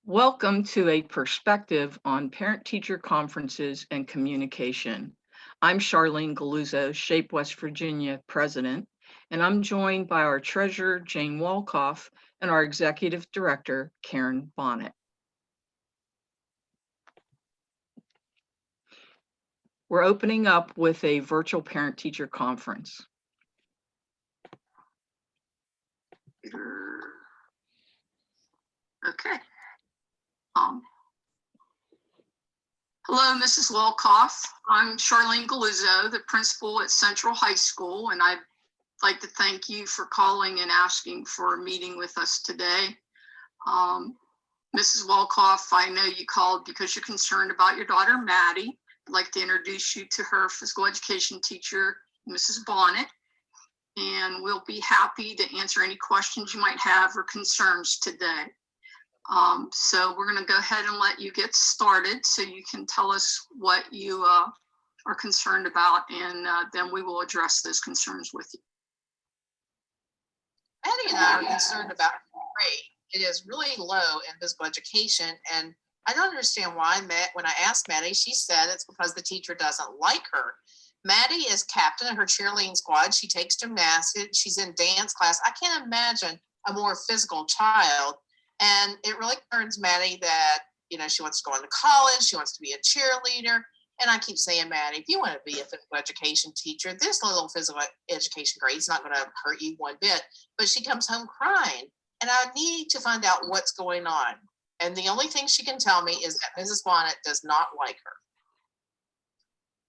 Welcome to a perspective on parent-teacher conferences and communication. I'm Charlene Galuzzo, SHAPE West Virginia president, and I'm joined by our treasurer, Jane Wolkoff, and our executive director, Karen Bonnet. We're opening up with a virtual parent-teacher conference. Okay. Hello, Mrs. Wolkoff. I'm Charlene Galuzzo, the principal at Central High School, and I'd like to thank you for calling and asking for a meeting with us today. Mrs. Wolkoff, I know you called because you're concerned about your daughter, Maddie. I'd like to introduce you to her physical education teacher, Mrs. Bonnet, and we'll be happy to answer any questions you might have or concerns today. So we're going to go ahead and let you get started so you can tell us what you are concerned about, and then we will address those concerns with you. Maddie and I are concerned about grade. It is really low in physical education, and I don't understand why. When I asked Maddie, she said it's because the teacher doesn't like her. Maddie is captain of her cheerleading squad. She takes gymnastics. She's in dance class. I can't imagine a more physical child. And it really concerns Maddie that, she wants to go on to college. She wants to be a cheerleader. And I keep saying, Maddie, if you want to be a physical education teacher, this little physical education grade is not going to hurt you one bit. But she comes home crying. And I need to find out what's going on. And the only thing she can tell me is that Mrs. Bonnet does not like her.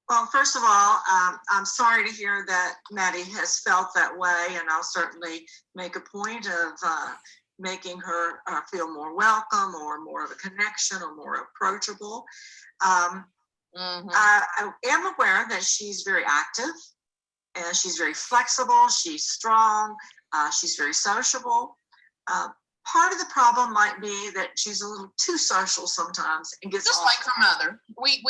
Well, first of all, I'm sorry to hear that Maddie has felt that way. And I'll certainly make a point of making her feel more welcome or more of a connection or more approachable. I am aware that she's very active and she's very flexible. She's strong. She's very sociable. Part of the problem might be that she's a little too social sometimes and gets just like her mother. We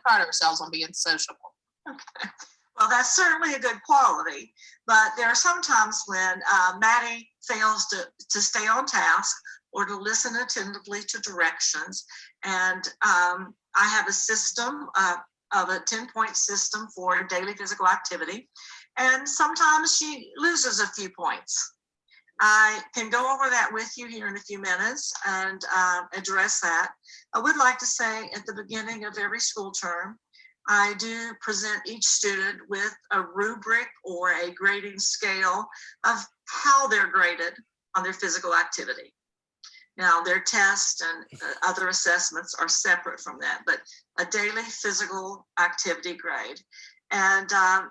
pride ourselves on being sociable. Okay. Well, that's certainly a good quality, but there are some times when Maddie fails to stay on task or to listen attentively to directions. And I have a system of a 10-point system for daily physical activity. And sometimes she loses a few points. I can go over that with you here in a few minutes and address that. I would like to say at the beginning of every school term, I do present each student with a rubric or a grading scale of how they're graded on their physical activity. Now, their tests and other assessments are separate from that, but a daily physical activity grade. And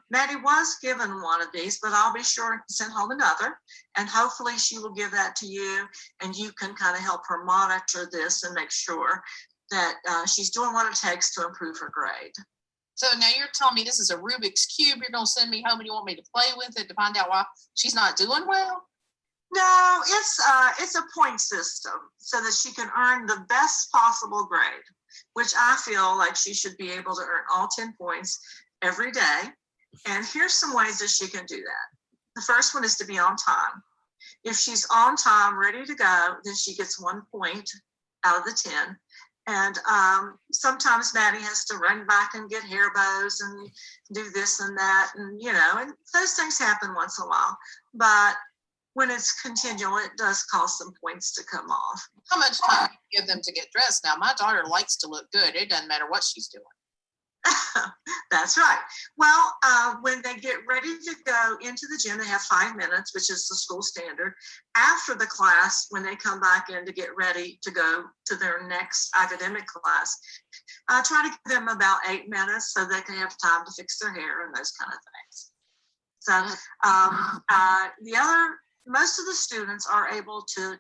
Maddie was given one of these, but I'll be sure to send home another. And hopefully she will give that to you and you can kind of help her monitor this and make sure that she's doing what it takes to improve her grade. So now you're telling me this is a Rubik's Cube. You're going to send me home and you want me to play with it to find out why she's not doing well? No, it's a point system so that she can earn the best possible grade, which I feel like she should be able to earn all 10 points every day. And here's some ways that she can do that. The first one is to be on time. If she's on time, ready to go, then she gets 1 point out of the 10. And sometimes Maddie has to run back and get hair bows and do this and that. And, and those things happen once in a while. But when it's continual, it does cause some points to come off. How much time do you give them to get dressed? Now, my daughter likes to look good. It doesn't matter what she's doing. That's right. Well, when they get ready to go into the gym, they have 5 minutes, which is the school standard. After the class, when they come back in to get ready to go to their next academic class, I try to give them about 8 minutes so they can have time to fix their hair and those kind of things. So most of the students are able to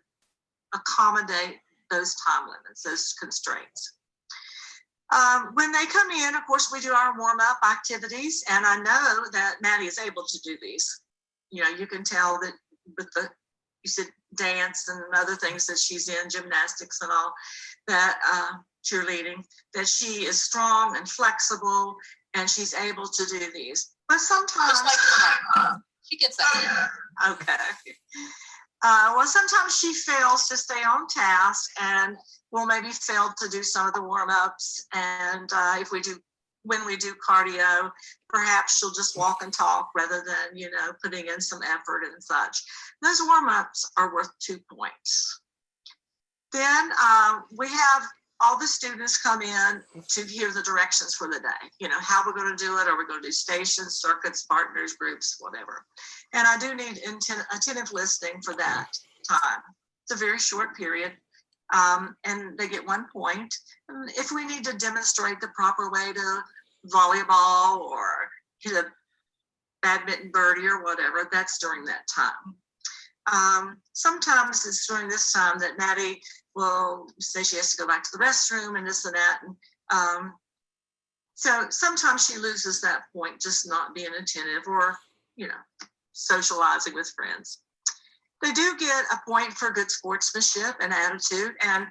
accommodate those time limits, those constraints. When they come in, of course, we do our warm-up activities, and I know that Maddie is able to do these. You can tell that with you said dance and other things that she's in, gymnastics and all, that cheerleading, that she is strong and flexible, and she's able to do these. But sometimes... Just like she gets that. Okay. Well, sometimes she fails to stay on task and will maybe fail to do some of the warm-ups. And when we do cardio, perhaps she'll just walk and talk rather than, putting in some effort and such. Those warm-ups are worth 2 points. Then we have all the students come in to hear the directions for the day. How we're going to do it. Are we going to do stations, circuits, partners, groups, whatever. And I do need attentive listening for that time. It's a very short period. And they get 1 point. And if we need to demonstrate the proper way to volleyball or hit a badminton birdie or whatever, that's during that time. Sometimes it's during this time that Maddie will say she has to go back to the restroom and this and that. And so sometimes she loses that point, just not being attentive or, socializing with friends. They do get a point for good sportsmanship and attitude. And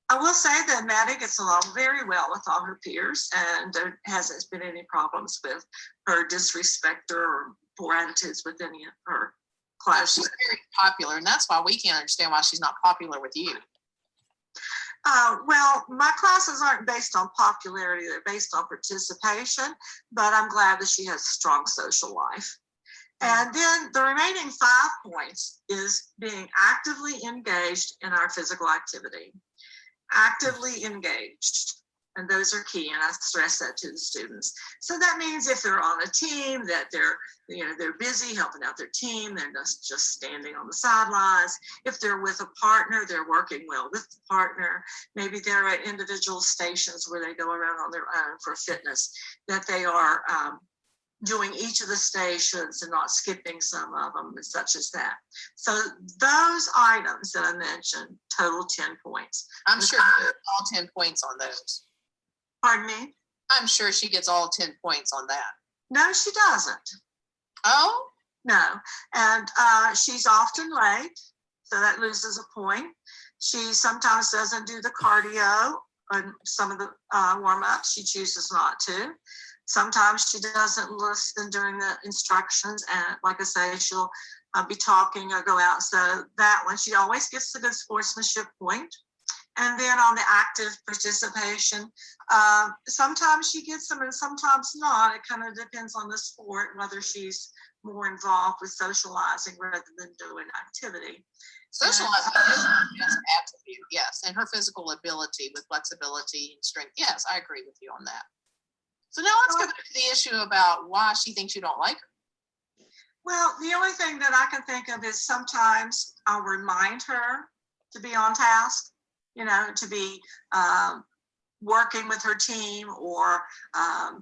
I will say that Maddie gets along very well with all her peers, and there hasn't been any problems with her disrespect or poor attitudes with any of her class. She's very popular, and that's why we can't understand why she's not popular with you. Well, my classes aren't based on popularity, they're based on participation, but I'm glad that she has a strong social life. And then the remaining 5 points is being actively engaged in our physical activity. Actively engaged. And those are key, and I stress that to the students. So that means if they're on a team, that they're busy helping out their team, they're just standing on the sidelines. If they're with a partner, they're working well with the partner. Maybe they're at individual stations where they go around on their own for fitness, that they are doing each of the stations and not skipping some of them and such as that. So those items that I mentioned total 10 points. I'm sure she gets all 10 points on those. Pardon me? I'm sure she gets all 10 points on that. No, she doesn't. Oh? No. And she's often late, so that loses a point. She sometimes doesn't do the cardio on some of the warm-ups. She chooses not to. Sometimes she doesn't listen during the instructions. And like I say, she'll be talking or go out. So that one, she always gets the good sportsmanship point. And then on the active participation, sometimes she gets them and sometimes not. It kind of depends on the sport, whether she's more involved with socializing rather than doing activity. Socializing is just attribute, yes. And her physical ability with flexibility and strength. Yes, I agree with you on that. So now let's go back to the issue about why she thinks you don't like her. Well, the only thing that I can think of is sometimes I'll remind her to be on task, to be working with her team or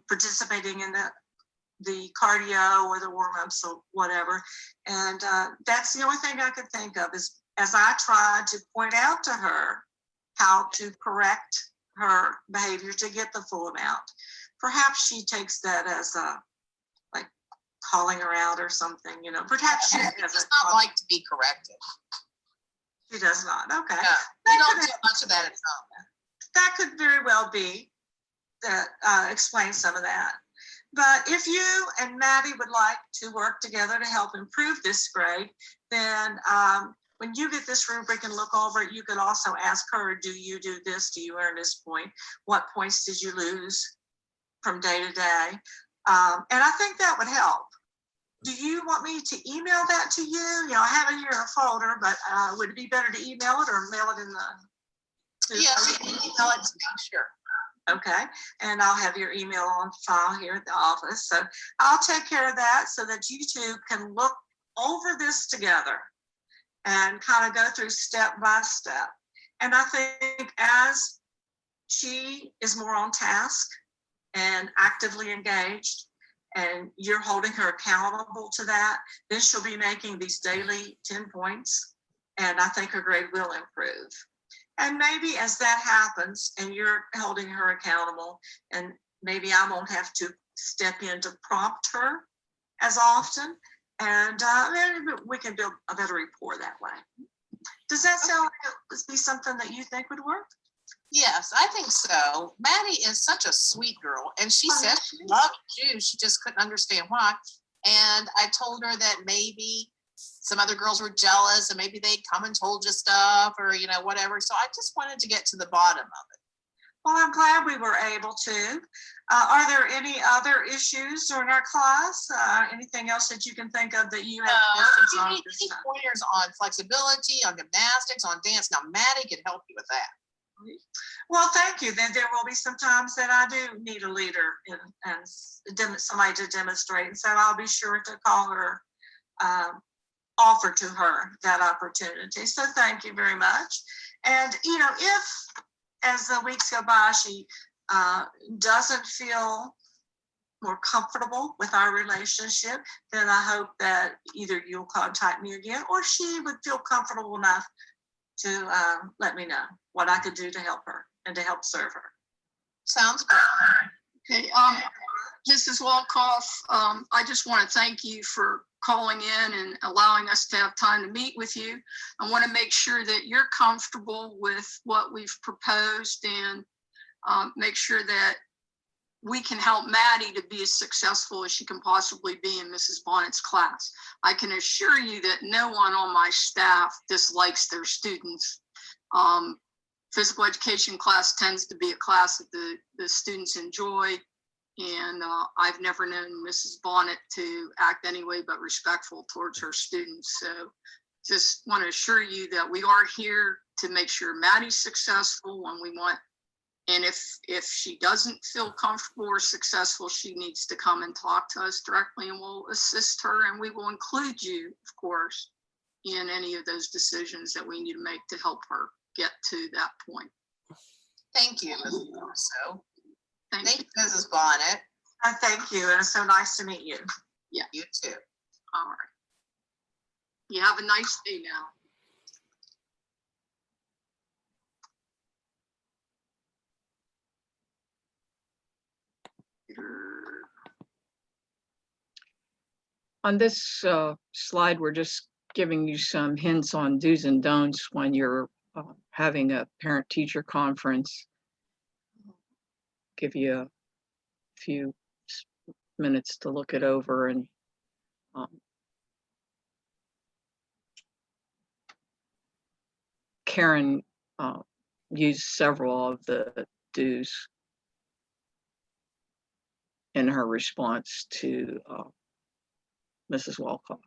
participating in the cardio or the warm-ups or whatever. And that's the only thing I could think of is as I tried to point out to her how to correct her behavior to get the full amount. Perhaps she takes that as like calling her out or something, Perhaps she does not like to be corrected. She does not. Okay. No, we don't do much of that at home. That could very well be that explains some of that. But if you and Maddie would like to work together to help improve this grade, then when you get this rubric and look over it, you could also ask her, do you do this? Do you earn this point? What points did you lose from day to day? And I think that would help. Do you want me to email that to you? I have it here in a folder, but would it be better to email it or mail it in the? Yes, you can email it to me, sure. Okay, and I'll have your email on file here at the office. So I'll take care of that so that you two can look over this together and kind of go through step by step. And I think as she is more on task and actively engaged, and you're holding her accountable to that, then she'll be making these daily 10 points, and I think her grade will improve. And maybe as that happens and you're holding her accountable, and maybe I won't have to step in to prompt her as often, and maybe we can build a better rapport that way. Does that sound like it would be something that you think would work? Yes, I think so. Maddie is such a sweet girl, and she said she loved you. She just couldn't understand why. And I told her that maybe some other girls were jealous and maybe they'd come and told you stuff or, you know, whatever. So I just wanted to get to the bottom of it. Well, I'm glad we were able to. Are there any other issues in our class? Anything else that you can think of that you have questions If you on need this any time? pointers on flexibility, on gymnastics, on dance, now Maddie can help you with that. Well, thank you. Then there will be some times that I do need a leader and somebody to demonstrate. And so I'll be sure to call her, offer to her that opportunity. So thank you very much. And, you know, if as the weeks go by, she doesn't feel more comfortable with our relationship, then I hope that either you'll contact me again or she would feel comfortable enough to let me know what I could do to help her and to help serve her. Sounds good. Okay, Mrs. Walkoff, I just want to thank you for calling in and allowing us to have time to meet with you. I want to make sure that you're comfortable with what we've proposed and make sure that we can help Maddie to be as successful as she can possibly be in Mrs. Bonnet's class. I can assure you that no one on my staff dislikes their students. Physical education class tends to be a class that the students enjoy. And I've never known Mrs. Bonnet to act any way but respectful towards her students. So just want to assure you that we are here to make sure Maddie's successful when we want. And if she doesn't feel comfortable or successful, she needs to come and talk to us directly and we'll assist her. And we will include you, of course, in any of those decisions that we need to make to help her get to that point. Thank you, Mrs. Russo. Thank you. Mrs. Bonnet. Thank you. And it's so nice to meet you. Yeah, you too. All right. You have a nice day now. On this slide, we're just giving you some hints on do's and don'ts when you're having a parent-teacher conference. Give you a few minutes to look it over and Karen used several of the do's in her response to Mrs. Walcott.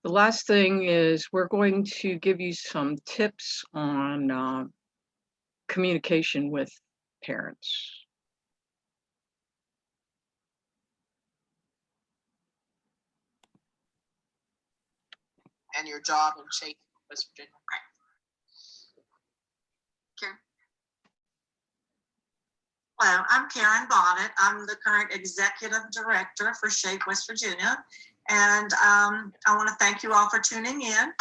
The last thing is we're going to give you some tips on communication with parents. And your job in SHAPE, West Virginia. Hello, I'm Karen Bonnet. I'm the current executive director for SHAPE West Virginia. And I want to thank you all for tuning in.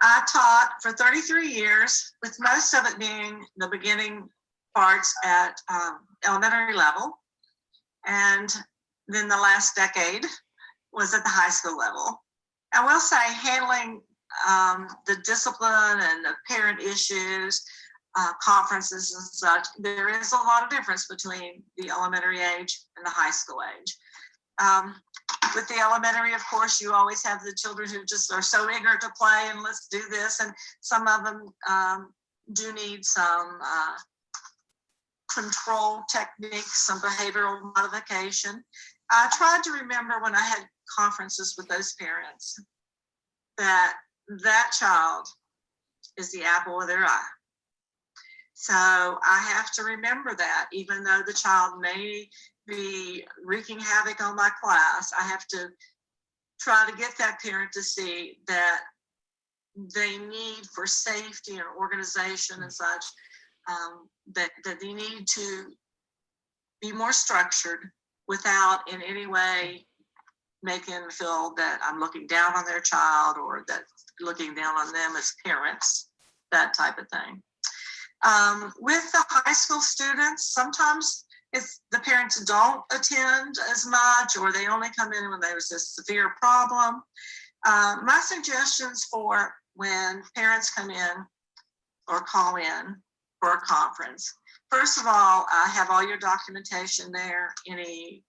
I taught for 33 years, with most of it being the beginning parts at elementary level. And then the last decade was at the high school level. I will say handling the discipline and the parent issues, conferences and such, there is a lot of difference between the elementary age and the high school age. With the elementary, of course, you always have the children who just are so eager to play and let's do this. And some of them do need some control techniques, some behavioral modification. I tried to remember when I had conferences with those parents that that child is the apple of their eye. So I have to remember that, even though the child may be wreaking havoc on my class, I have to try to get that parent to see that they need, for safety and organization and such, that they need to be more structured without in any way making them feel that I'm looking down on their child or that looking down on them as parents, that type of thing. With the high school students, sometimes if the parents don't attend as much or they only come in when there's a severe problem, my suggestions for when parents come in or call in for a conference First of all, I have all your documentation there, any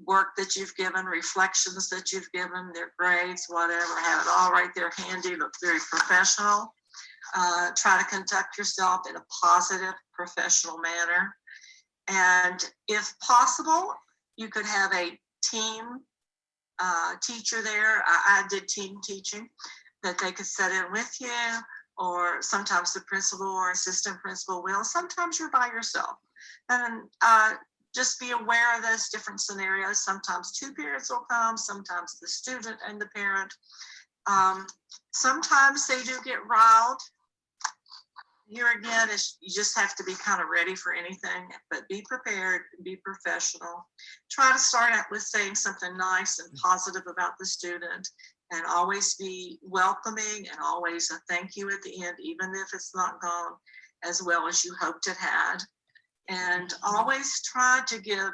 work that you've given, reflections that you've given, their grades, whatever, have it all right there handy, look very professional. Try to conduct yourself in a positive, professional manner. And if possible, you could have a team teacher there. I did team teaching, that they could sit in with you, or sometimes the principal or assistant principal will. Sometimes you're by yourself. And just be aware of those different scenarios. Sometimes two parents will come, sometimes the student and the parent. Sometimes they do get riled. Here again, you just have to be kind of ready for anything, but be prepared, be professional. Try to start out with saying something nice and positive about the student, and always be welcoming, and always a thank you at the end, even if it's not gone as well as you hoped it had. And always try to give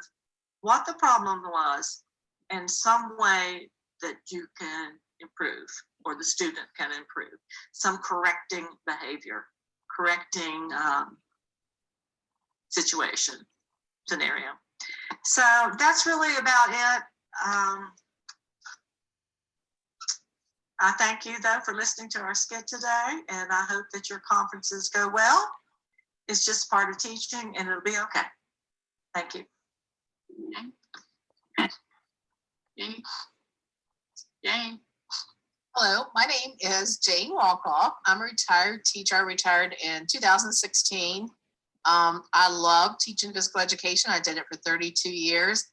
what the problem was in some way that you can improve, or the student can improve, some correcting behavior, correcting scenario. So that's really about it. I thank you though for listening to our skit today, and I hope that your conferences go well. It's just part of teaching, and it'll be okay. Thank you. Jane. Hello, my name is Jane Walkoff. I'm a retired teacher. I retired in 2016. I love teaching physical education. I did it for 32 years.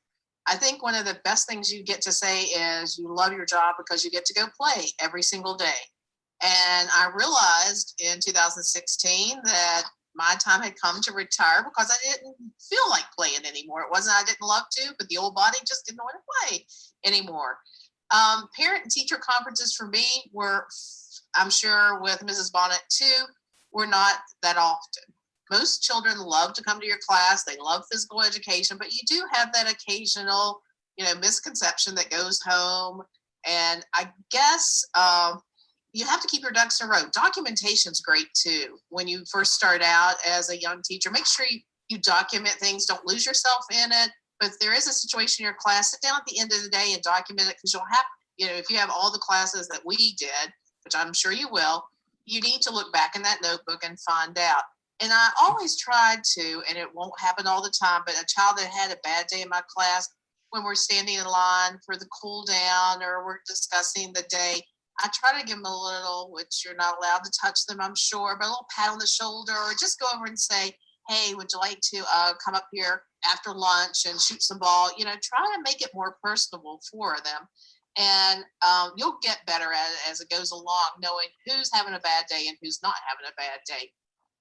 I think one of the best things you get to say is you love your job because you get to go play every single day. And I realized in 2016 that my time had come to retire because I didn't feel like playing anymore. It wasn't I didn't love to, but the old body just didn't want to play anymore. Parent and teacher conferences for me were, I'm sure with Mrs. Bonnet too, were not that often. Most children love to come to your class. They love physical education, but you do have that occasional, misconception that goes home. And I guess you have to keep your ducks in a row. Documentation's great too. When you first start out as a young teacher, make sure you document things. Don't lose yourself in it. But if there is a situation in your class, sit down at the end of the day and document it, because you'll have, if you have all the classes that we did, which I'm sure you will, you need to look back in that notebook and find out. And I always tried to, and it won't happen all the time, but a child that had a bad day in my class, when we're standing in line for the cool down or we're discussing the day, I try to give them a little, which you're not allowed to touch them, I'm sure, but a little pat on the shoulder, or just go over and say, hey, would you like to come up here after lunch and shoot some ball? Try to make it more personable for them. And you'll get better at it as it goes along, knowing who's having a bad day and who's not having a bad day.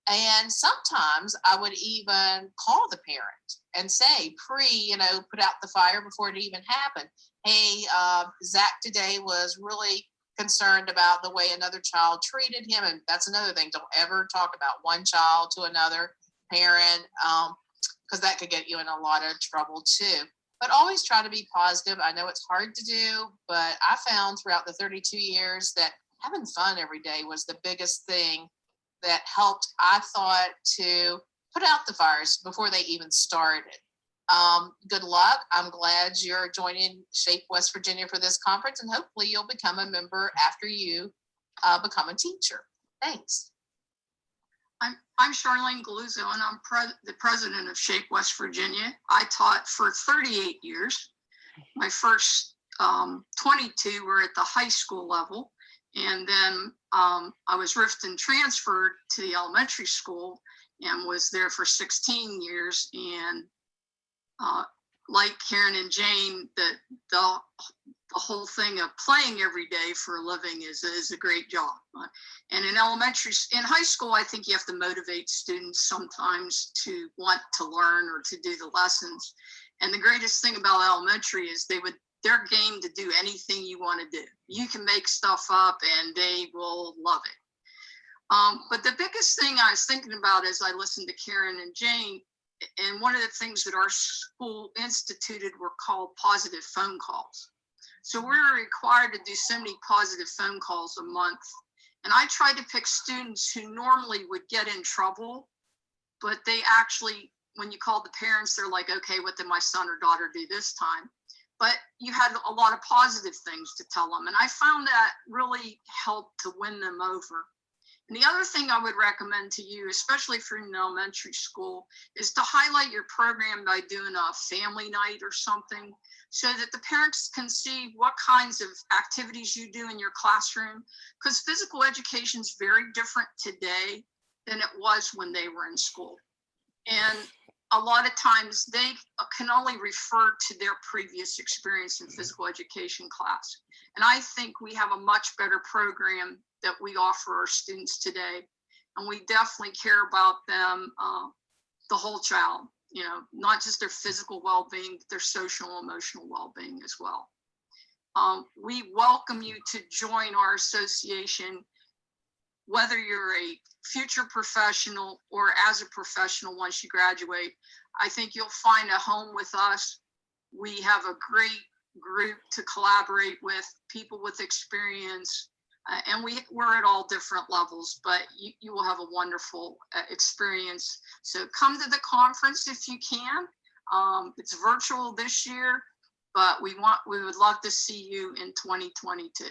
And sometimes I would even call the parent and say, put out the fire before it even happened. Hey, Zach today was really concerned about the way another child treated him. And that's another thing. Don't ever talk about one child to another parent, because that could get you in a lot of trouble too. But always try to be positive. I know it's hard to do, but I found throughout the 32 years that having fun every day was the biggest thing that helped, I thought, to put out the fires before they even started. Good luck. I'm glad you're joining SHAPE West Virginia for this conference, and hopefully you'll become a member after you become a teacher. Thanks. I'm Charlene Galuzzo, and I'm the president of SHAPE West Virginia. I taught for 38 years. My first 22 were at the high school level. And then I was riffed and transferred to the elementary school and was there for 16 years. And like Karen and Jane, the whole thing of playing every day for a living is a great job. And in high school, I think you have to motivate students sometimes to want to learn or to do the lessons. And the greatest thing about elementary is they're game to do anything you want to do. You can make stuff up and they will love it. But the biggest thing I was thinking about as I listened to Karen and Jane, and one of the things that our school instituted were called positive phone calls. So we were required to do so many positive phone calls a month. And I tried to pick students who normally would get in trouble but they actually, when you called the parents, they're like, okay, what did my son or daughter do this time? But you had a lot of positive things to tell them. And I found that really helped to win them over. And the other thing I would recommend to you, especially if you're in elementary school, is to highlight your program by doing a family night or something, so that the parents can see what kinds of activities you do in your classroom. Because physical education is very different today than it was when they were in school. And a lot of times they can only refer to their previous experience in physical education class. And I think we have a much better program that we offer our students today. And we definitely care about them, the whole child, you know, not just their physical well-being, but their social and emotional well-being as well. We welcome you to join our association, whether you're a future professional or as a professional once you graduate. I think you'll find a home with us. We have a great group to collaborate with, people with experience, and we're at all different levels, but you will have a wonderful experience. So come to the conference if you can. It's virtual this year, but we would love to see you in 2022.